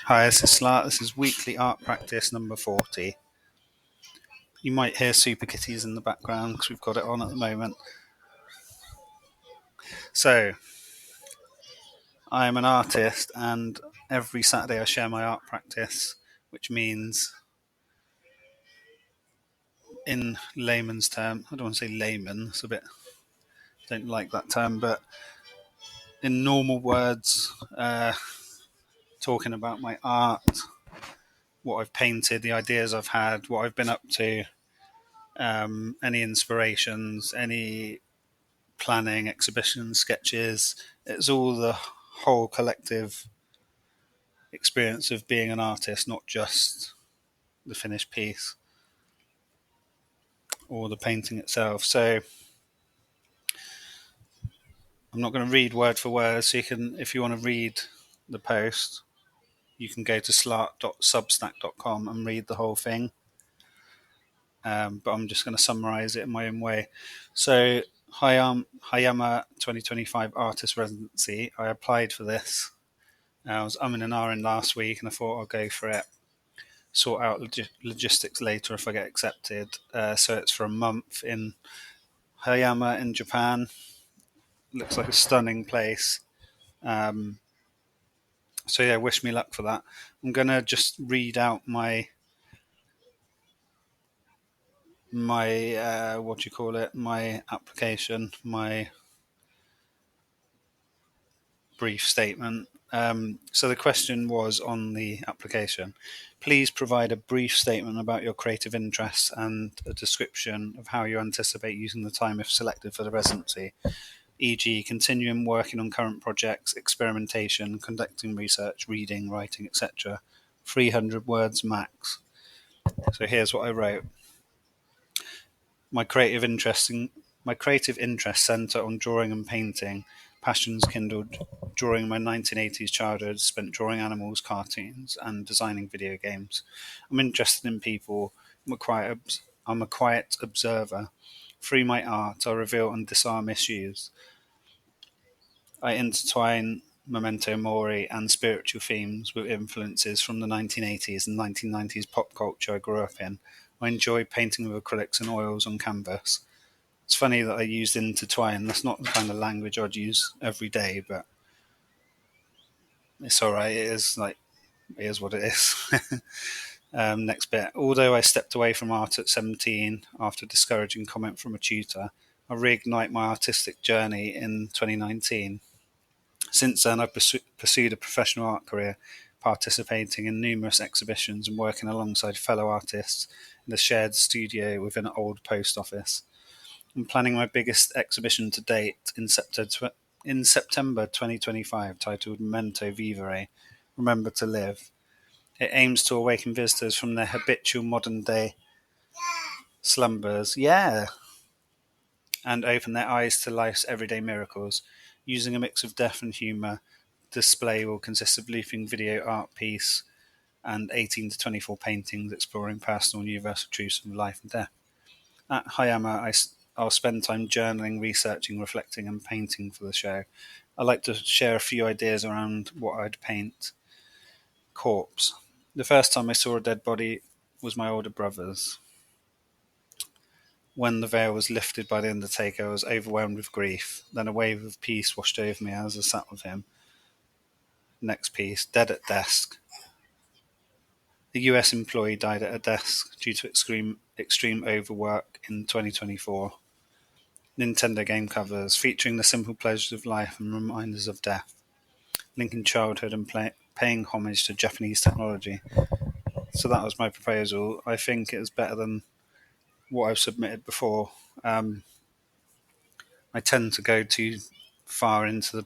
Hi, this is Slart. This is weekly art practice number 40. You might hear Super Kitties in the background because we've got it on at the moment. So, I'm an artist, and every Saturday I share my art practice, which means, in layman's term, I don't want to say layman, it's a bit, don't like that term, but in normal words, talking about my art, what I've painted, the ideas I've had, what I've been up to, any inspirations, any planning, exhibitions, sketches. It's all the whole collective experience of being an artist, not just the finished piece or the painting itself. So I'm not going to read word for word. So you can, if you want to read the post, you can go to slart.substack.com and read the whole thing. But I'm just going to summarize it in my own way. So Hayama 2025 Artist Residency. I applied for this. I was umming and ahhing last week, and I thought I'll go for it. Sort out logistics later if I get accepted. So it's for a month in Hayama in Japan. Looks like a stunning place. So yeah, wish me luck for that. I'm gonna just read out my what do you call it? My application, my brief statement. So the question was on the application. Please provide a brief statement about your creative interests and a description of how you anticipate using the time if selected for the residency, e.g. continuing working on current projects, experimentation, conducting research, reading, writing, etc. 300 words max. So here's what I wrote. My creative interests centre on drawing and painting. Passions kindled during my 1980s childhood spent drawing animals, cartoons, and designing video games. I'm interested in people. I'm a quiet observer. Through my art, I reveal and disarm issues. I intertwine memento mori and spiritual themes with influences from the 1980s and 1990s pop culture I grew up in. I enjoy painting with acrylics and oils on canvas. It's funny that I used intertwine. That's not the kind of language I'd use every day, but it's all right. It is what it is. Next bit. Although I stepped away from art at 17 after a discouraging comment from a tutor, I reignite my artistic journey in 2019. Since then, I've pursued a professional art career, participating in numerous exhibitions and working alongside fellow artists in a shared studio within an old post office. I'm planning my biggest exhibition to date in September 2025, titled Memento Vivere, Remember to Live. It aims to awaken visitors from their habitual modern-day slumbers, and open their eyes to life's everyday miracles. Using a mix of death and humour, the display will consist of looping video art piece and 18 to 24 paintings exploring personal and universal truths of life and death. At Hayama, I'll spend time journaling, researching, reflecting, and painting for the show. I like to share a few ideas around what I'd paint. Corpse. The first time I saw a dead body was my older brother's. When the veil was lifted by the undertaker, I was overwhelmed with grief. Then a wave of peace washed over me as I sat with him. Next piece, Dead at Desk. The US employee died at a desk due to extreme overwork in 2024. Nintendo game covers featuring the simple pleasures of life and reminders of death, linking childhood and paying homage to Japanese technology. So that was my proposal. I think it was better than what I've submitted before. I tend to go too far into the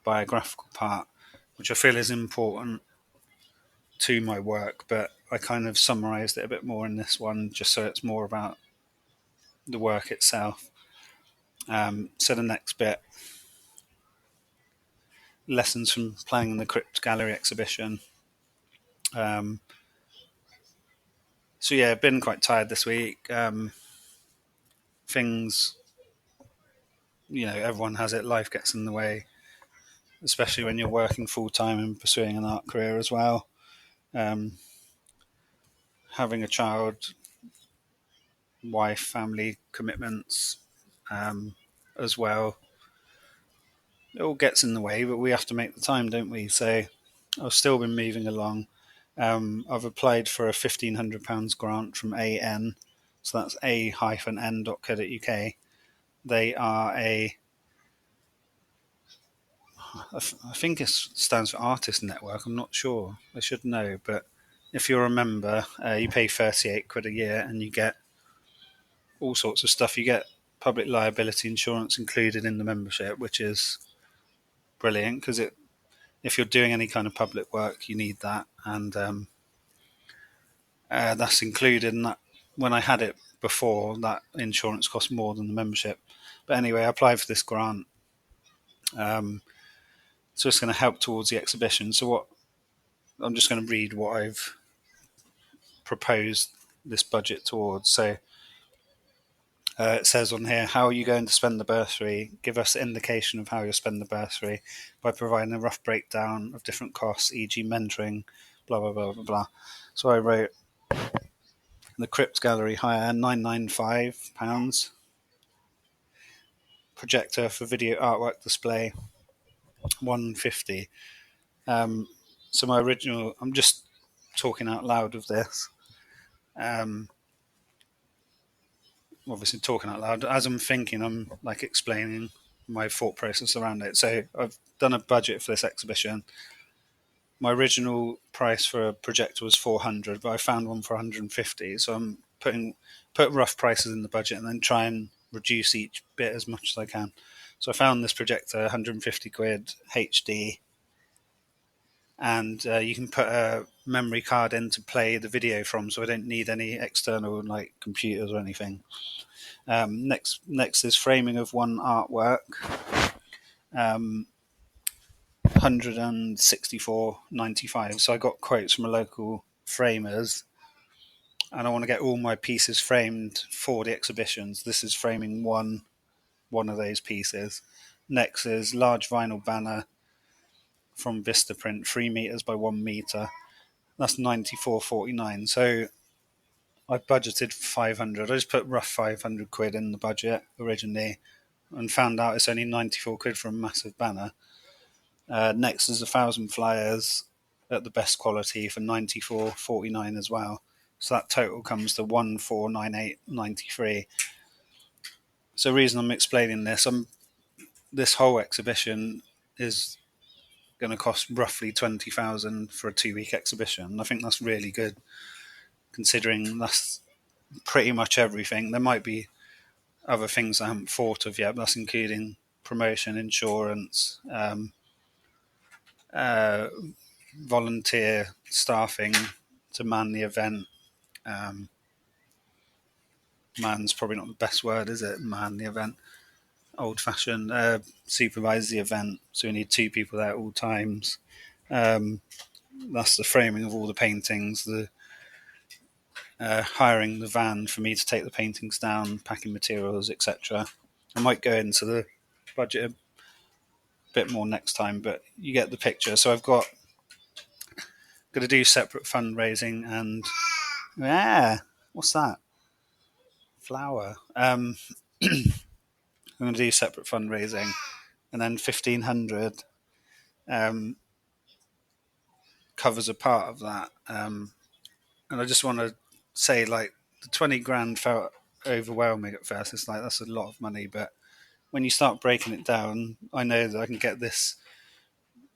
biographical part, which I feel is important to my work, but I kind of summarised it a bit more in this one, just so it's more about the work itself. So the next bit, lessons from planning the Crypt Gallery exhibition. So yeah, I've been quite tired this week. Things, everyone has it. Life gets in the way, especially when you're working full time and pursuing an art career as well. Having a child, wife, family commitments as well. It all gets in the way, but we have to make the time, don't we? So I've still been moving along. I've applied for a £1,500 grant from AN, so that's a-n.co.uk. They are I think it stands for Artist Network. I'm not sure. I should know, but if you're a member, you pay 38 quid a year and you get all sorts of stuff. You get public liability insurance included in the membership, which is brilliant because if you're doing any kind of public work, you need that, and that's included. And that when I had it before, that insurance cost more than the membership. But anyway, I applied for this grant, so it's going to help towards the exhibition. So what I'm just going to read what I've proposed this budget towards. So it says on here, how are you going to spend the bursary? Give us an indication of how you'll spend the bursary by providing a rough breakdown of different costs, e.g. mentoring, blah, blah, blah, blah, blah. So I wrote the Crypt Gallery hire, £995. Projector for video artwork display, £150. So my original, I'm just talking out loud of this. Obviously talking out loud. As I'm thinking, I'm like explaining my thought process around it. So I've done a budget for this exhibition. My original price for a projector was 400, but I found one for 150. So I'm put rough prices in the budget and then try and reduce each bit as much as I can. So I found this projector, 150 quid HD, and you can put a memory card in to play the video from, so I don't need any external like computers or anything. Next is framing of one artwork, 164.95. So I got quotes from a local framers, and I want to get all my pieces framed for the exhibitions. This is framing one of those pieces. Next is large vinyl banner from Vistaprint, 3 meters by 1 meter. That's 94.49. So I budgeted 500. I just put rough 500 quid in the budget originally, and found out it's only 94 quid for a massive banner. Next is 1,000 flyers at the best quality for 94.49 as well. So that total comes to 1498.93. So the reason I'm explaining this, this whole exhibition is going to cost roughly 20,000 for a 2-week exhibition. I think that's really good, considering that's pretty much everything. There might be other things I haven't thought of yet, but that's including promotion, insurance, volunteer staffing to man the event. Man's probably not the best word, is it? Man the event. Old-fashioned. Supervise the event, so we need 2 people there at all times. That's the framing of all the paintings, the hiring the van for me to take the paintings down, packing materials, etc. I might go into the budget a bit more next time, but you get the picture. So I've got to do separate fundraising and what's that? Flower. I'm going to do separate fundraising, and then 1,500 covers a part of that. And I just want to say, like, the 20 grand felt overwhelming at first. It's like, that's a lot of money, but when you start breaking it down, I know that I can get this.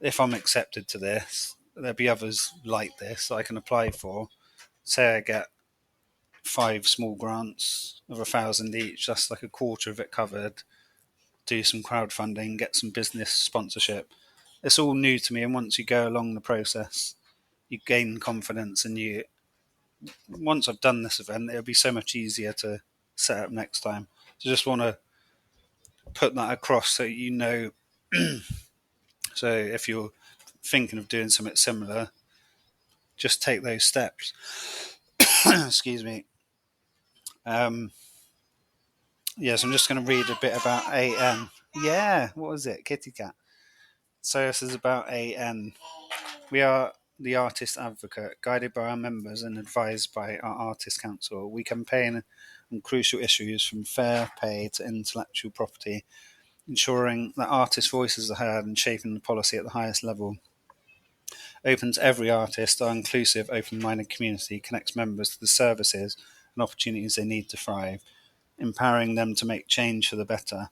If I'm accepted to this, there'll be others like this that I can apply for. Say I get 5 small grants of 1,000 each, that's like a quarter of it covered. Do some crowdfunding, get some business sponsorship. It's all new to me, and once you go along the process, you gain confidence, and once I've done this event, it'll be so much easier to set up next time. So just want to put that across so you know. So if you're thinking of doing something similar, just take those steps. Excuse me. Yes, I'm just going to read a bit about AN. Yeah, what was it? Kitty cat. So this is about AN. We are the Artist Advocate, guided by our members and advised by our Artist Council. We campaign on crucial issues from fair pay to intellectual property, ensuring that artists' voices are heard and shaping the policy at the highest level. Open to every artist, our inclusive, open-minded community connects members to the services and opportunities they need to thrive, empowering them to make change for the better.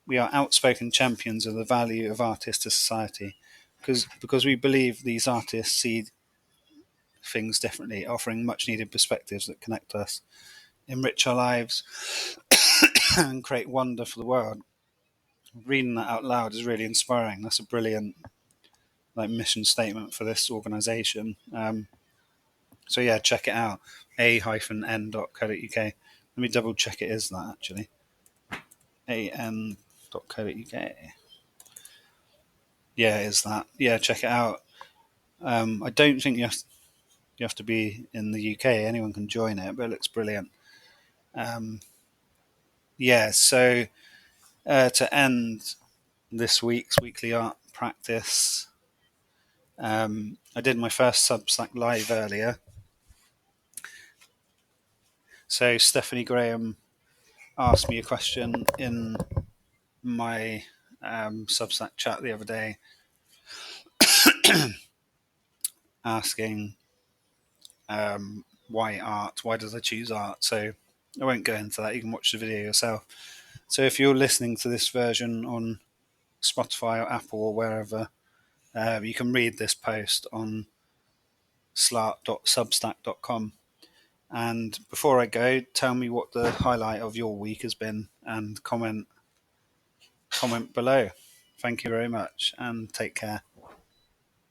We are outspoken champions of the value of artists to society because we believe these artists see things differently, offering much needed perspectives that connect us, enrich our lives, and create wonder for the world. Reading that out loud is really inspiring. That's a brilliant mission statement for this organisation. So yeah, check it out. a-n.co.uk. Let me double check it is that actually. an.co.uk. Yeah, it is that. Yeah, check it out. I don't think you have to be in the UK. Anyone can join it, but it looks brilliant. Yeah, so to end this week's weekly art practice, I did my first Substack live earlier. So Stephanie Graham asked me a question in my Substack chat the other day, asking why art? Why did I choose art? So I won't go into that. You can watch the video yourself. So if you're listening to this version on Spotify or Apple or wherever, you can read this post on slart.substack.com. And before I go, tell me what the highlight of your week has been and comment below. Thank you very much and take care.